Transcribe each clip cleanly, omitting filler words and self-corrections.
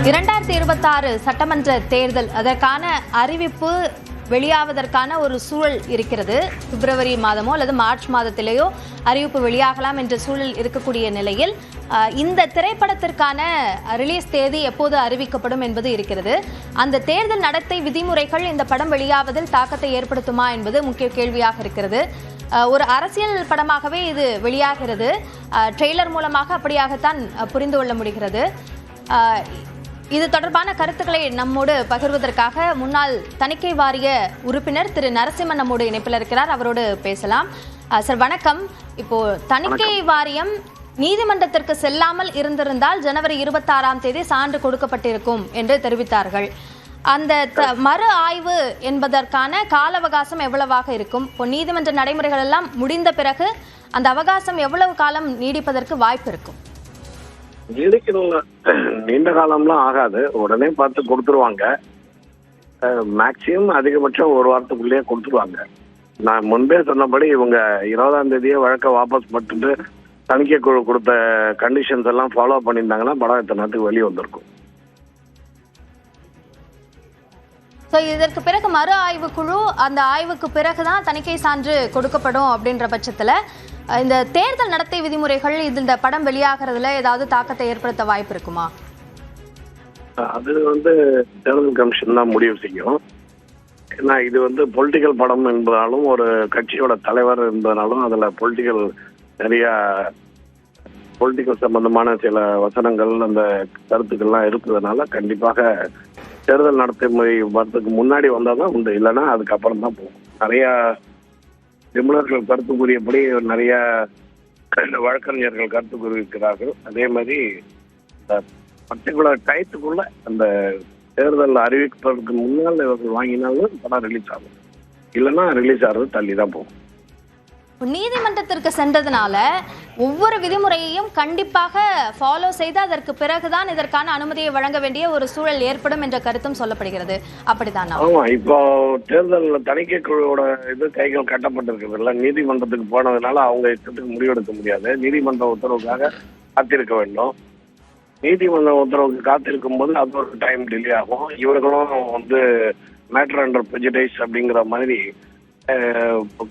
2026 சட்டமன்ற தேர்தல் அதற்கான அறிவிப்பு வெளியாவதற்கான ஒரு சூழல் இருக்கிறது. பிப்ரவரி மாதமோ அல்லது மார்ச் மாதத்திலேயோ அறிவிப்பு வெளியாகலாம் என்ற சூழல் இருக்கக்கூடிய நிலையில் இந்த திரைப்படத்திற்கான ரிலீஸ் தேதி எப்போது அறிவிக்கப்படும் என்பது இருக்கிறது. அந்த தேர்தல் நடத்தை விதிமுறைகள் இந்த படம் வெளியாவதில் தாக்கத்தை ஏற்படுத்துமா என்பது முக்கிய கேள்வியாக இருக்கிறது. ஒரு அரசியல் படமாகவே இது வெளியாகிறது. ட்ரெய்லர் மூலமாக அப்படியாகத்தான் புரிந்து கொள்ள முடிகிறது. இது தொடர்பான கருத்துக்களை நம்மோடு பகிர்வதற்காக முன்னாள் தணிக்கை வாரிய உறுப்பினர் திரு நரசிம்மன் நம்மோடு இணைப்பில் இருக்கிறார். அவரோடு பேசலாம். சார் வணக்கம். இப்போ தணிக்கை வாரியம் நீதிமன்றத்திற்கு செல்லாமல் இருந்திருந்தால் ஜனவரி 26ஆம் தேதி சான்று கொடுக்கப்பட்டிருக்கும் என்று தெரிவித்தார்கள். அந்த மறு ஆய்வு என்பதற்கான கால அவகாசம் எவ்வளவாக இருக்கும்? இப்போ நீதிமன்ற நடைமுறைகள் எல்லாம் முடிந்த பிறகு அந்த அவகாசம் எவ்வளவு காலம் நீடிப்பதற்கு வாய்ப்பு இருக்கும்? நீண்ட காலம்லாம் ஆகாது. உடனே பார்த்து கொடுத்துருவாங்க. மேக்சிமம் அதிகபட்சம் ஒரு வாரத்துக்குள்ளேயே கொடுத்துருவாங்க. நான் முன்பே சொன்னபடி இவங்க 20ஆம் தேதியே வழக்கை வாபஸ் பண்ணிட்டு தணிக்கை குழு கொடுத்த கண்டிஷன்ஸ் எல்லாம் ஃபாலோ பண்ணியிருந்தாங்கன்னா படம் இத்தனை நேரத்துக்கு வெளியே வந்திருக்கும். இதற்கு பிறகு மறு ஆய்வு குழு அந்த ஆய்வுக்கு பிறகுதான் தணிக்கை சான்று கொடுக்கப்படும் அப்படின்ற பட்சத்துல இந்த தேர்தல் நடத்தை விதிமுறைகள் இந்த படம் வெளியாகிறதுல ஏதாவது தாக்கத்தை ஏற்படுத்த வாய்ப்பு இருக்குமா? அது தேர்தல் கமிஷன் தான் முடிவு செய்யும். ஏன்னா இது பொலிட்டிக்கல் படம் என்பதாலும் ஒரு கட்சியோட தலைவர் என்பதனாலும் அதுல நிறைய பொலிட்டிக்கல் சம்பந்தமான சில வசனங்கள் அந்த கருத்துக்கள்லாம் இருக்கிறதுனால கண்டிப்பாக தேர்தல் நடத்தை முறை வரதுக்கு முன்னாடி வந்தாதான் உண்டு. இல்லைன்னா அதுக்கப்புறம் தான் போகும். நிறைய நிபுணர்கள் கருத்து கூறியபடி நிறைய வழக்கறிஞர்கள் கருத்து கூறியிருக்கிறார்கள். அதே மாதிரி இந்த பர்டிகுலர் டயத்துக்குள்ள அந்த தேர்தல் அறிவிப்பதற்கு முன்னால் இவர்கள் வாங்கினாலும் படம் ரிலீஸ் ஆகும். இல்லைன்னா ரிலீஸ் ஆகிறது தள்ளி தான் போகும். நீதிமன்றத்திற்கு சென்றதுனால ஒவ்வொரு விதிமுறையையும் கண்டிப்பாக ஃபாலோ செய்து அதற்கு பிறகுதான் இதற்கான அனுமதியை வழங்க வேண்டிய ஒரு சூழல் ஏற்படும் என்ற கருத்தும் சொல்லப்படுகிறது. அப்படித்தான். ஆமா, இப்போ தேர்தல் தணிக்கை குழுவோட கைகள் கட்டப்பட்டிருக்கிறது இல்ல. நீதிமன்றத்துக்கு போனதுனால அவங்க இஷ்டத்துக்கு முடிவெடுக்க முடியாது. நீதிமன்ற உத்தரவுக்காக காத்திருக்க வேண்டும். நீதிமன்ற உத்தரவுக்கு காத்திருக்கும் போது அது ஒரு டைம் டிலே ஆகும். இவர்களும் மேட்டர் அண்டர் ப்ரெஜுடைஸ் அப்படிங்கிற மாதிரி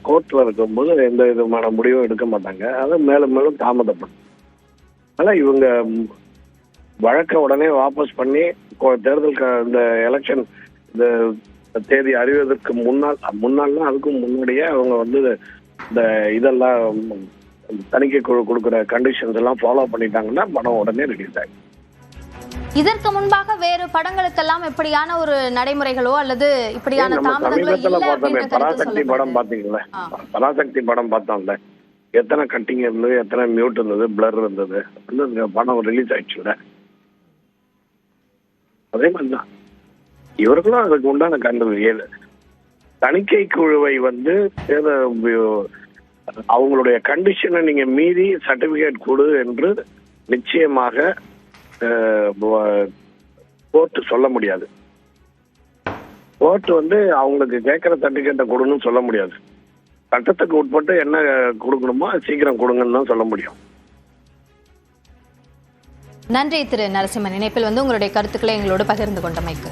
கோர்ட்ல இருக்கும்போது எந்த விதமான முடிவும் எடுக்க மாட்டாங்க. அதை மேலும் மேலும் தாமதப்படும். அதனால இவங்க வழக்கை உடனே வாபஸ் பண்ணி தேர்தல் இந்த எலெக்ஷன் இந்த தேதி அறிவதற்கு முன்னால்னா அதுக்கும் முன்னாடியே அவங்க இந்த இதெல்லாம் தணிக்கை குழு கொடுக்குற கண்டிஷன்ஸ் எல்லாம் ஃபாலோ பண்ணிட்டாங்கன்னா படம் உடனே ரிலீஸ் ஆகும். இதற்கு முன்பாக வேறு படங்களுக்கெல்லாம் எப்படியான ஒரு நடைமுறைகளோ அல்லது இப்படியான பராசக்தி படம் பாத்தீங்களா? பராசக்தி படம் பார்த்தோம்ல, எத்தனை கட்டிங் இருந்தது, எத்தனை மியூட் இருந்தது, பிளர் இருந்தது. படம் ரிலீஸ் ஆயிடுச்சு. அதே மாதிரிதான் இவர்களும் அதுக்கு உண்டான தணிக்கை குழுவை அவங்களுடைய கண்டிஷனை நீங்க மீறி சர்டிபிகேட் கொடு என்று நிச்சயமாக கோர்ட் சொல்ல முடியாது. கோர்ட் அவங்களுக்கு கேட்கிற சர்டிபிகேட்டை கொடுன்னு சொல்ல முடியாது. சட்டத்துக்கு உட்பட்டு என்ன கொடுக்கணுமோ சீக்கிரம் கொடுங்கன்னு தான் சொல்ல முடியும். நன்றி திரு நரசிம்மன். இணைப்பில் உங்களுடைய கருத்துக்களை எங்களோடு பகிர்ந்து கொண்டமைக்கு.